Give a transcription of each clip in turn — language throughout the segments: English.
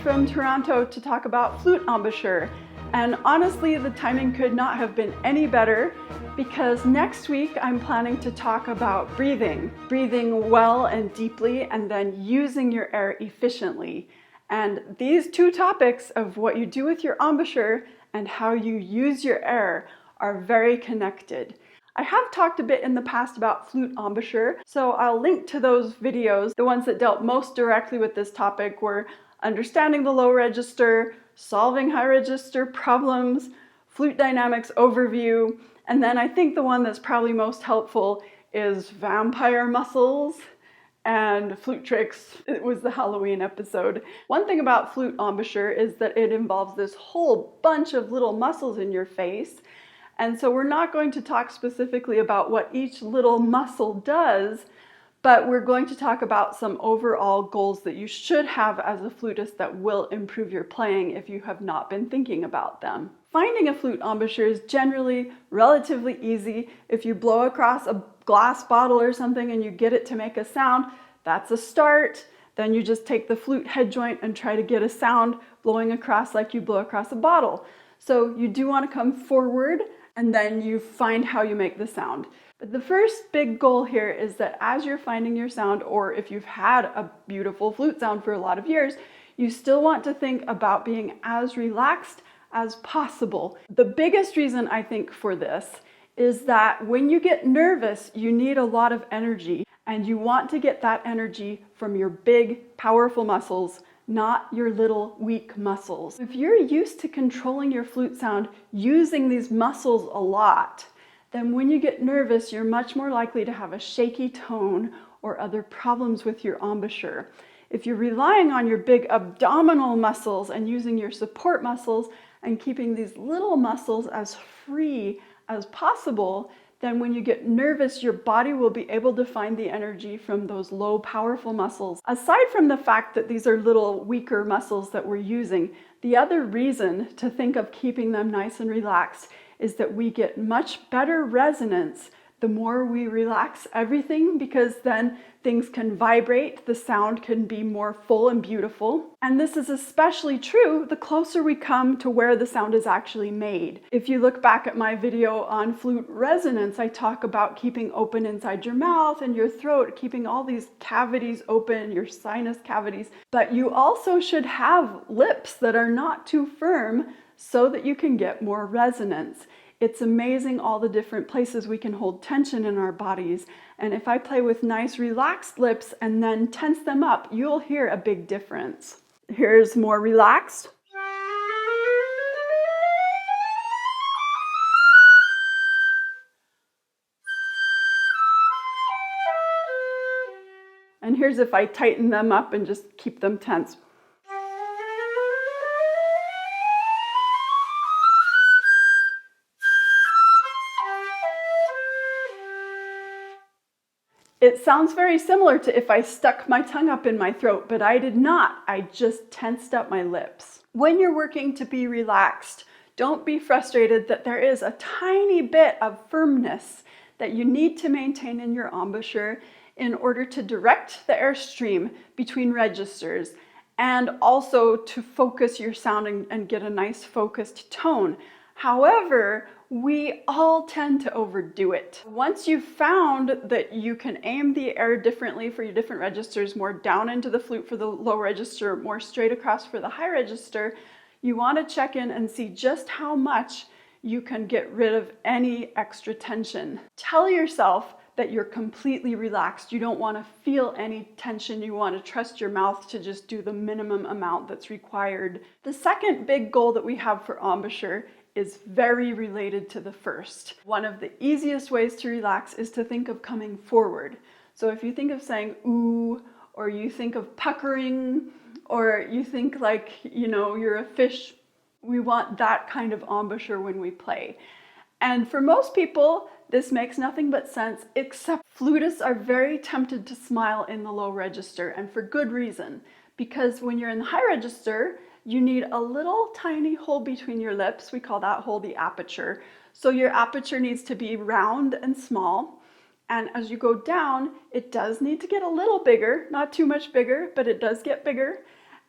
from Toronto to talk about flute embouchure. And honestly, the timing could not have been any better because next week I'm planning to talk about breathing well and deeply, and then using your air efficiently. And these two topics of what you do with your embouchure and how you use your air are very connected. I have talked a bit in the past about flute embouchure, so I'll link to those videos. The ones that dealt most directly with this topic were understanding the low register, solving high register problems, flute dynamics overview, and then I think the one that's probably most helpful is vampire muscles and flute tricks. It was the Halloween episode. One thing about flute embouchure is that it involves this whole bunch of little muscles in your face. And so we're not going to talk specifically about what each little muscle does, but we're going to talk about some overall goals that you should have as a flutist that will improve your playing if you have not been thinking about them. Finding a flute embouchure is generally relatively easy. If you blow across a glass bottle or something and you get it to make a sound, that's a start. Then you just take the flute head joint and try to get a sound blowing across like you blow across a bottle. So you do want to come forward and then you find how you make the sound. But the first big goal here is that as you're finding your sound, or if you've had a beautiful flute sound for a lot of years, you still want to think about being as relaxed as possible. The biggest reason I think for this is that when you get nervous, you need a lot of energy, and you want to get that energy from your big, powerful muscles, not your little weak muscles. If you're used to controlling your flute sound using these muscles a lot, then when you get nervous, you're much more likely to have a shaky tone or other problems with your embouchure. If you're relying on your big abdominal muscles and using your support muscles and keeping these little muscles as free as possible, then when you get nervous, your body will be able to find the energy from those low, powerful muscles. Aside from the fact that these are little weaker muscles that we're using, the other reason to think of keeping them nice and relaxed is that we get much better resonance the more we relax everything, because then things can vibrate, the sound can be more full and beautiful. And this is especially true the closer we come to where the sound is actually made. If you look back at my video on flute resonance, I talk about keeping open inside your mouth and your throat, keeping all these cavities open, your sinus cavities. But you also should have lips that are not too firm so that you can get more resonance. It's amazing all the different places we can hold tension in our bodies. And if I play with nice relaxed lips and then tense them up, you'll hear a big difference. Here's more relaxed. And here's if I tighten them up and just keep them tense. It sounds very similar to if I stuck my tongue up in my throat, but I did not. I just tensed up my lips. When you're working to be relaxed, don't be frustrated that there is a tiny bit of firmness that you need to maintain in your embouchure in order to direct the airstream between registers and also to focus your sound and get a nice focused tone. However, we all tend to overdo it. Once you've found that you can aim the air differently for your different registers, more down into the flute for the low register, more straight across for the high register, you want to check in and see just how much you can get rid of any extra tension. Tell yourself that you're completely relaxed. You don't want to feel any tension. You want to trust your mouth to just do the minimum amount that's required. The second big goal that we have for embouchure is very related to the first. One of the easiest ways to relax is to think of coming forward. So if you think of saying ooh, or you think of puckering, or you think like, you're a fish, we want that kind of embouchure when we play. And for most people, this makes nothing but sense, except flutists are very tempted to smile in the low register, and for good reason. Because when you're in the high register, you need a little tiny hole between your lips. We call that hole the aperture. So your aperture needs to be round and small. And as you go down, it does need to get a little bigger, not too much bigger, but it does get bigger.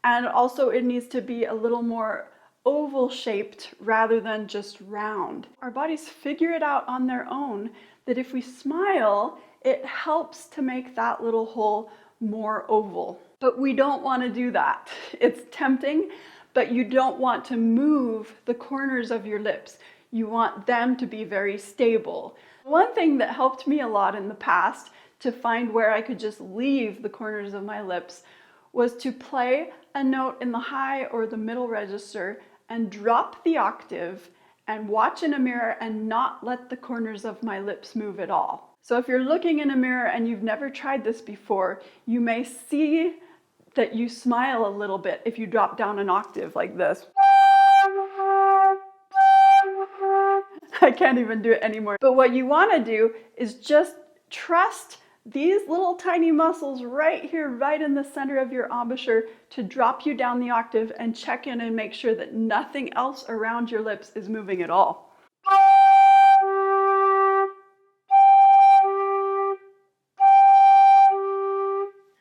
And also it needs to be a little more oval shaped rather than just round. Our bodies figure it out on their own that if we smile, it helps to make that little hole more oval. But we don't want to do that. It's tempting, but you don't want to move the corners of your lips. You want them to be very stable. One thing that helped me a lot in the past to find where I could just leave the corners of my lips was to play a note in the high or the middle register and drop the octave and watch in a mirror and not let the corners of my lips move at all. So if you're looking in a mirror and you've never tried this before, you may see that you smile a little bit if you drop down an octave like this. I can't even do it anymore. But what you want to do is just trust these little tiny muscles right here, right in the center of your embouchure to drop you down the octave and check in and make sure that nothing else around your lips is moving at all.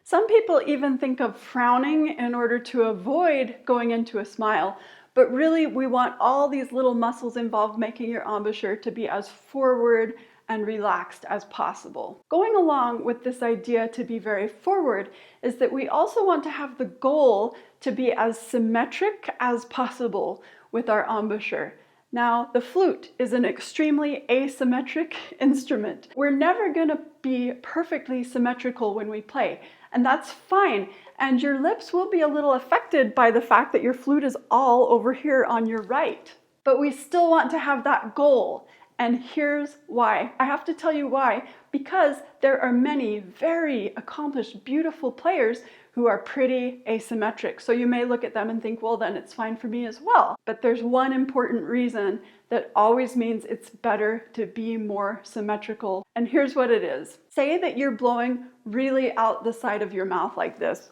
Some people even think of frowning in order to avoid going into a smile, but really we want all these little muscles involved making your embouchure to be as forward and relaxed as possible. Going along with this idea to be very forward is that we also want to have the goal to be as symmetric as possible with our embouchure. Now, the flute is an extremely asymmetric instrument. We're never going to be perfectly symmetrical when we play, and that's fine. And your lips will be a little affected by the fact that your flute is all over here on your right. But we still want to have that goal. And here's why. I have to tell you why. Because there are many very accomplished, beautiful players who are pretty asymmetric. So you may look at them and think, well, then it's fine for me as well. But there's one important reason that always means it's better to be more symmetrical. And here's what it is. Say that you're blowing really out the side of your mouth like this,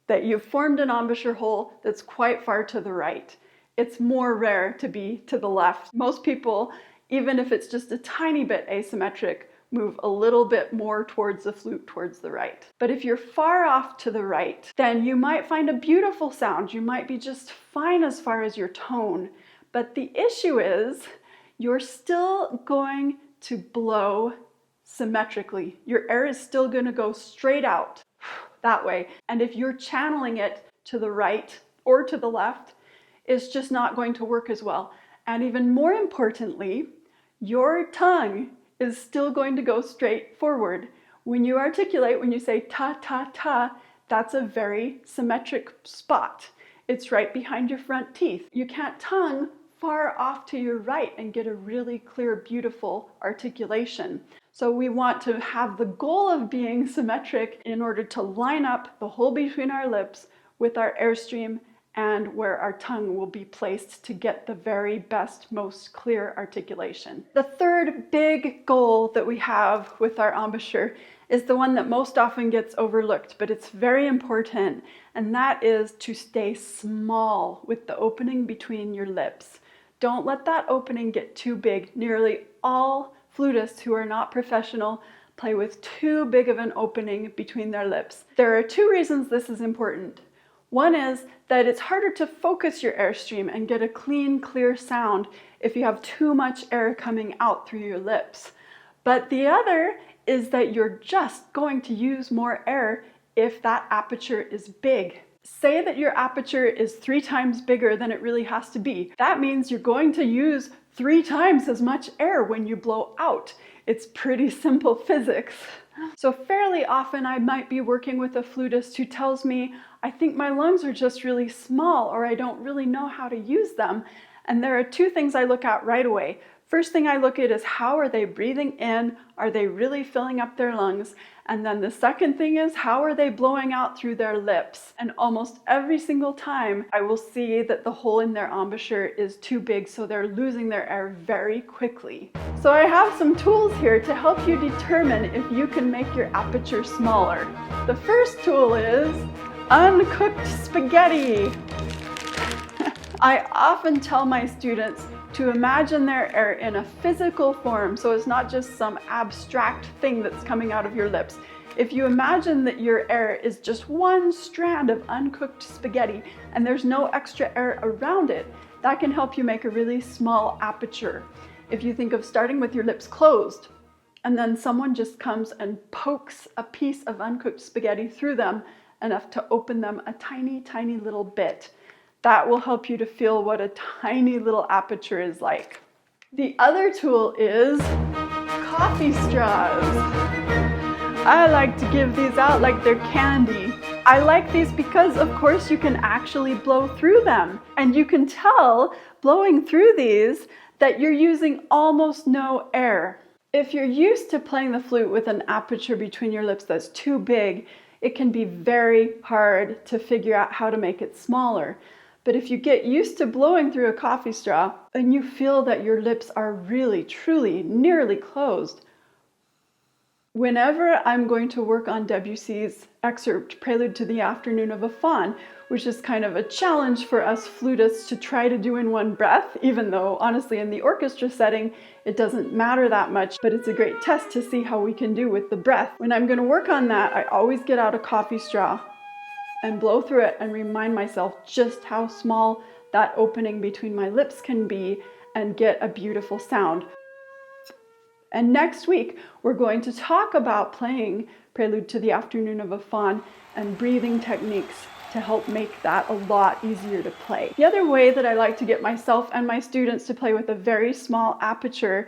that you've formed an embouchure hole that's quite far to the right. It's more rare to be to the left. Most people, even if it's just a tiny bit asymmetric, move a little bit more towards the flute, towards the right. But if you're far off to the right, then you might find a beautiful sound. You might be just fine as far as your tone. But the issue is you're still going to blow symmetrically. Your air is still going to go straight out that way. And if you're channeling it to the right or to the left, it's just not going to work as well. And even more importantly, your tongue is still going to go straight forward. When you articulate, when you say ta, ta, ta, that's a very symmetric spot. It's right behind your front teeth. You can't tongue far off to your right and get a really clear, beautiful articulation. So we want to have the goal of being symmetric in order to line up the hole between our lips with our airstream and where our tongue will be placed to get the very best, most clear articulation. The third big goal that we have with our embouchure is the one that most often gets overlooked, but it's very important, and that is to stay small with the opening between your lips. Don't let that opening get too big. Nearly all flutists who are not professional play with too big of an opening between their lips. There are two reasons this is important. One is that it's harder to focus your airstream and get a clean, clear sound if you have too much air coming out through your lips. But the other is that you're just going to use more air if that aperture is big. Say that your aperture is 3 times bigger than it really has to be. That means you're going to use 3 times as much air when you blow out. It's pretty simple physics. So fairly often I might be working with a flutist who tells me, I think my lungs are just really small, or I don't really know how to use them. And there are 2 things I look at right away. First thing I look at is how are they breathing in? Are they really filling up their lungs? And then the second thing is how are they blowing out through their lips? And almost every single time I will see that the hole in their embouchure is too big, so they're losing their air very quickly. So I have some tools here to help you determine if you can make your aperture smaller. The first tool is uncooked spaghetti. I often tell my students to imagine their air in a physical form, so it's not just some abstract thing that's coming out of your lips. If you imagine that your air is just one strand of uncooked spaghetti and there's no extra air around it, that can help you make a really small aperture. If you think of starting with your lips closed, and then someone just comes and pokes a piece of uncooked spaghetti through them enough to open them a tiny, tiny little bit, that will help you to feel what a tiny little aperture is like. The other tool is coffee straws. I like to give these out like they're candy. I like these because, of course, you can actually blow through them. And you can tell, blowing through these, that you're using almost no air. If you're used to playing the flute with an aperture between your lips that's too big, it can be very hard to figure out how to make it smaller. But if you get used to blowing through a coffee straw and you feel that your lips are really, truly, nearly closed, whenever I'm going to work on Debussy's excerpt, Prelude to the Afternoon of a Faun, which is kind of a challenge for us flutists to try to do in one breath, even though honestly in the orchestra setting, it doesn't matter that much, but it's a great test to see how we can do with the breath. When I'm going to work on that, I always get out a coffee straw and blow through it and remind myself just how small that opening between my lips can be and get a beautiful sound. And next week, we're going to talk about playing Prelude to the Afternoon of a Faun and breathing techniques to help make that a lot easier to play. The other way that I like to get myself and my students to play with a very small aperture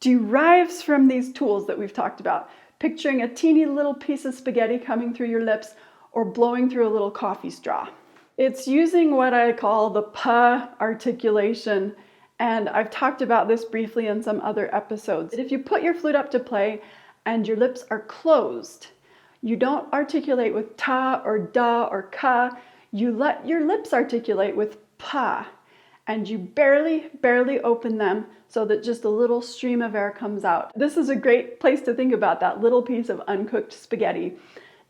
derives from these tools that we've talked about. Picturing a teeny little piece of spaghetti coming through your lips or blowing through a little coffee straw. It's using what I call the P articulation, and I've talked about this briefly in some other episodes. If you put your flute up to play and your lips are closed, you don't articulate with ta or da or ka, you let your lips articulate with pa, and you barely open them so that just a little stream of air comes out. This is a great place to think about that little piece of uncooked spaghetti,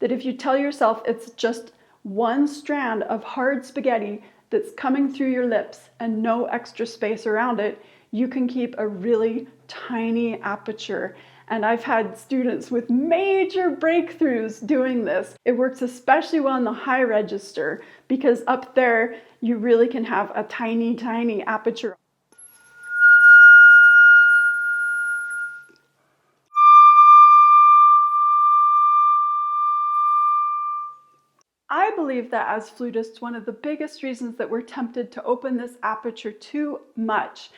that if you tell yourself it's just one strand of hard spaghetti that's coming through your lips and no extra space around it, you can keep a really tiny aperture. And I've had students with major breakthroughs doing this. It works especially well in the high register because up there you really can have a tiny, tiny aperture. I believe that as flutists, one of the biggest reasons that we're tempted to open this aperture too much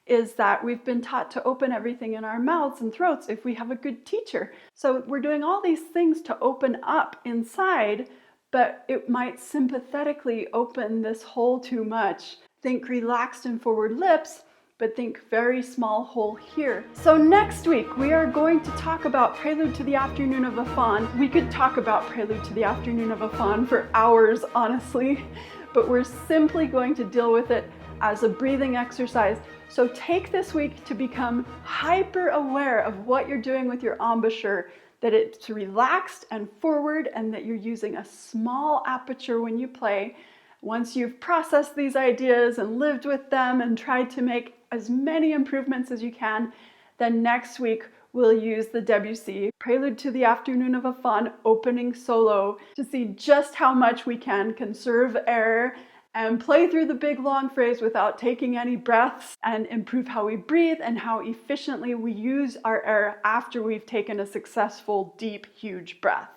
is that we've been taught to open everything in our mouths and throats if we have a good teacher. So we're doing all these things to open up inside, but it might sympathetically open this hole too much. Think relaxed and forward lips, but think very small hole here. So next week, we are going to talk about Prelude to the Afternoon of a Faun. We could talk about Prelude to the Afternoon of a Faun for hours, honestly, but we're simply going to deal with it as a breathing exercise. So take this week to become hyper aware of what you're doing with your embouchure, that it's relaxed and forward and that you're using a small aperture when you play. Once you've processed these ideas and lived with them and tried to make as many improvements as you can, then next week we'll use the Debussy Prelude to the Afternoon of a Faun opening solo to see just how much we can conserve air and play through the big long phrase without taking any breaths, and improve how we breathe and how efficiently we use our air after we've taken a successful, deep, huge breath.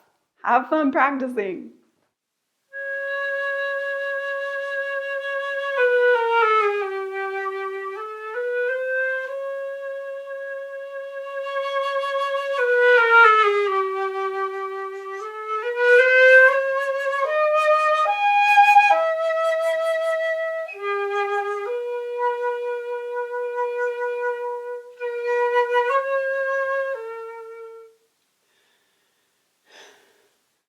Have fun practicing!